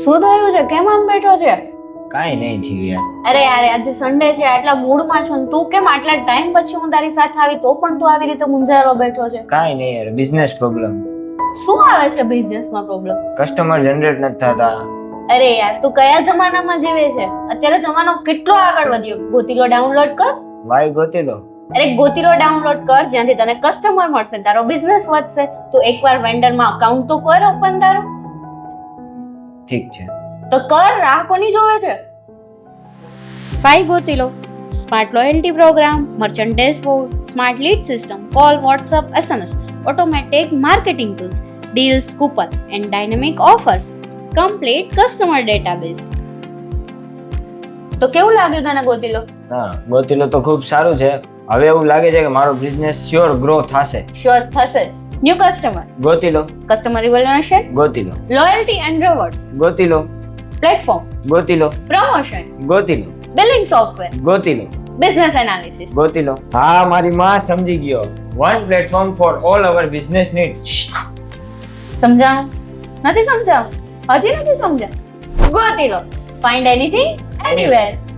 શું થયું છે? કેમ આમ બેઠો છે? કાંઈ નહીં થયું યાર. અરે યાર આજે સન્ડે છે, આટલા મૂડમાં છું ને તું કેમ આટલા ટાઈમ પછી હું તારી સાથે આવી તો પણ તું આવી રીતે મૂંઝાયેલો બેઠો છે? કાંઈ નહીં યાર, બિઝનેસ પ્રોબ્લેમ. શું આવે છે બિઝનેસમાં પ્રોબ્લેમ? કસ્ટમર જનરેટ નથી થતા. અરે યાર તું કયા જમાનામાં જીવે છે? અત્યારે જમાનો કેટલો આગળ વધ્યો. ગોતીલો ડાઉનલોડ કર. વાય ગોતી લો. અરે ગોતીલો ડાઉનલોડ કર, જ્યાંથી તને કસ્ટમર મળશે, તારો બિઝનેસ વધશે. તું એકવાર વેન્ડરમાં અકાઉન્ટ તો કર ઓપન તારું. ઠીક છે. તો કર, રાહ કોની જોવે છે? વાય ગોતીલો smart loyalty program, merchant dashboard, smart lead system, call, WhatsApp, SMS, automatic marketing tools, deals, coupon and dynamic offers, complete customer database. તો કેવું લાગ્યું તને ગોતીલો? હા, ગોતી લો તો ખૂબ સારું છે. હવે એવું લાગે છે કે મારો બિઝનેસ શ્યોર ગ્રો થશે. શ્યોર થશે જ. ન્યુ કસ્ટમર, ગોતી લો. કસ્ટમર રિવોલ્યુશન, ગોતી લો. લોયલ્ટી એન્ડ રિવોર્ડ્સ, ગોતી લો. પ્લેટફોર્મ, ગોતી લો. પ્રમોશન, ગોતી લો. બિલિંગ સોફ્ટવેર, ગોતી લો. Business analysis. ગોતી લો. હા, મારી માં સમજી ગયો. One platform for all our business needs. સમજાણું? નથી સમજાવું? હજી નથી સમજા? ગોતી લો. Find anything anywhere.